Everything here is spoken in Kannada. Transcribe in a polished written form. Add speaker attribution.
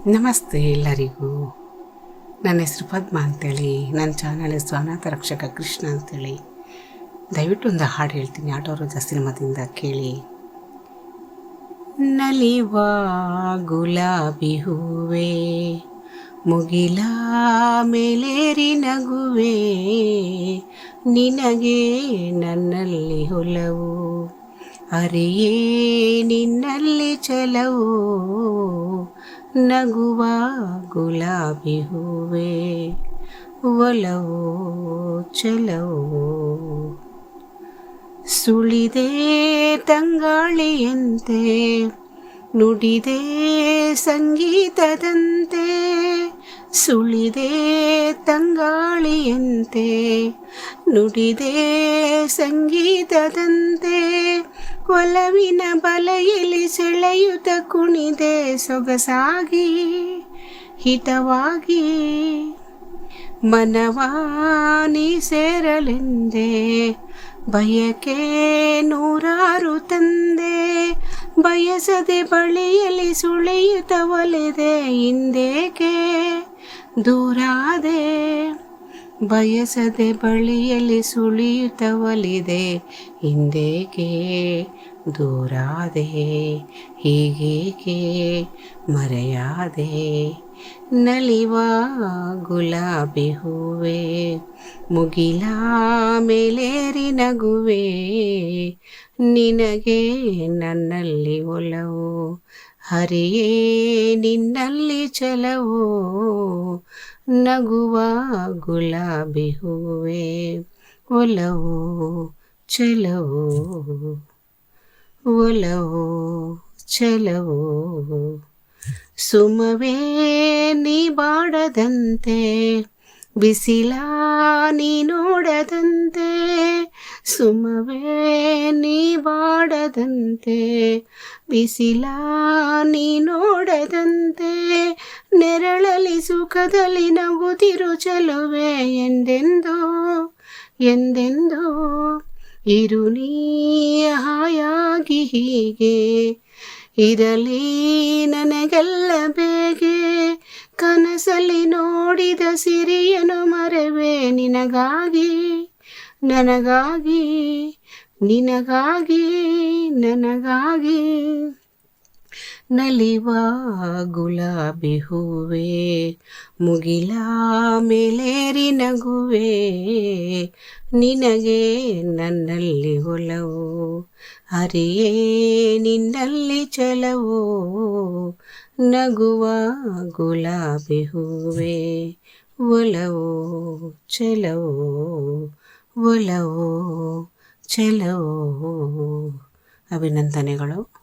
Speaker 1: ನಮಸ್ತೆ ಎಲ್ಲರಿಗೂ. ನನ್ನ ಹೆಸರು ಪದ್ಮ ಅಂತೇಳಿ. ನನ್ನ ಚಾನಲ್ ಹೆಸರು ಅನಾಥ ರಕ್ಷಕ ಕೃಷ್ಣ ಅಂತೇಳಿ. ದಯವಿಟ್ಟು ಒಂದು ಹಾಡು ಹೇಳ್ತೀನಿ, ಆಟೋರೋಜ ಸಿನಿಮಾದಿಂದ ಕೇಳಿ. ನಲಿವ ಗುಲಾಬಿ ಹೂವೇ, ಮುಗಿಲ ಮೇಲೇರಿ ನಗುವೆ, ನಿನಗೆ ನನ್ನಲ್ಲಿ ಹೊಲವು, ಅರಿಯೇ ನಿನ್ನಲ್ಲಿ ಛಲವು, ನಗುವ ಗುಲಾಬಿ ಹೂವೇ, ಒಲವು ಛಲವು. ಸುಳಿದೆ ತಂಗಾಳಿಯಂತೆ, ನುಡಿದೆ ಸಂಗೀತದಂತೆ, ಸುಳಿದೆ ತಂಗಾಳಿಯಂತೆ, ನುಡಿದೆ ಸಂಗೀತದಂತೆ, ಒಲವಿನ ಬಲೆಯಲ್ಲಿ ಸೆಳೆಯುತ್ತ ಕುಣಿದೆ ಸೊಗಸಾಗಿ ಹಿತವಾಗಿ, ಮನವಾನಿ ಸೇರಲೆಂದೆ ಬಯಕೆ ನೂರಾರು ತಂದೆ, ಬಯಸದೆ ಬಳಿಯಲ್ಲಿ ಸುಳಿಯುತ್ತ ಒಲೆದೆ ಹಿಂದೇಕೆ ದೂರಾದೆ, ಬಯಸದೆ ಬಳಿಯಲ್ಲಿ ಸುಳಿಯುತ್ತ ಒಲಿದೆ ಹಿಂದೇಕೆ ದೂರಾದೆ, ಹೀಗೇಕೆ ಮರೆಯಾದೆ. ನಲಿವ ಗುಲಾಬಿ ಹೂವೇ, ಮುಗಿಲ ಮೇಲೇರಿ ನಗುವೆ, ನಿನಗೆ ನನ್ನಲ್ಲಿ ಒಲವು, ಹರಿಯೇ ನಿನ್ನಲ್ಲಿ ಛಲವು, ನಗುವ ಗುಲಾಬಿ ಹೂವೇ, ಒಲವು ಛಲವು, ಒಲವು ಛಲವು. ಸುಮವೇ ನೀ ಬಾಡದಂತೆ, ಬಿಸಿಲ ನೀ ನೋಡದಂತೆ, ಸುಮವೇ ನೀ ಬಾಡದಂತೆ, ಬಿಸಿಲ ನೀ ನೋಡದಂತೆ, ನೆರಳಲಿ ಸುಖದಲ್ಲಿ ನಗುತ್ತಿರು ಚೆಲುವೆ, ಎಂದೆಂದೋ ಎಂದೆಂದೋ ಇರು ನೀ ಹಾಯಾಗಿ ಹೀಗೆ, ಇರಲಿ ನನಗೆಲ್ಲ ಬೇಗೆ, ಕನಸಲ್ಲಿ ನೋಡಿದ ಸಿರಿಯನು ಮರೆವೆ ನಿನಗಾಗಿ ನನಗಾಗಿ, ನಿನಗಾಗಿ ನನಗಾಗಿ. ನಲಿವ ಗುಲಾಬಿ ಹೂವೇ, ಮುಗಿಲ ಮೇಲೇರಿ ನಗುವೆ, ನಿನಗೆ ನನ್ನಲ್ಲಿ ಒಲವು, ಹರಿಯೇ ನಿನ್ನಲ್ಲಿ ಛಲವು, ನಗುವ ಗುಲಾಬಿ ಹೂವೇ, ಒಲವು ಛಲವು, ಒಲವು ಛಲವು. ಅಭಿನಂದನೆಗಳು.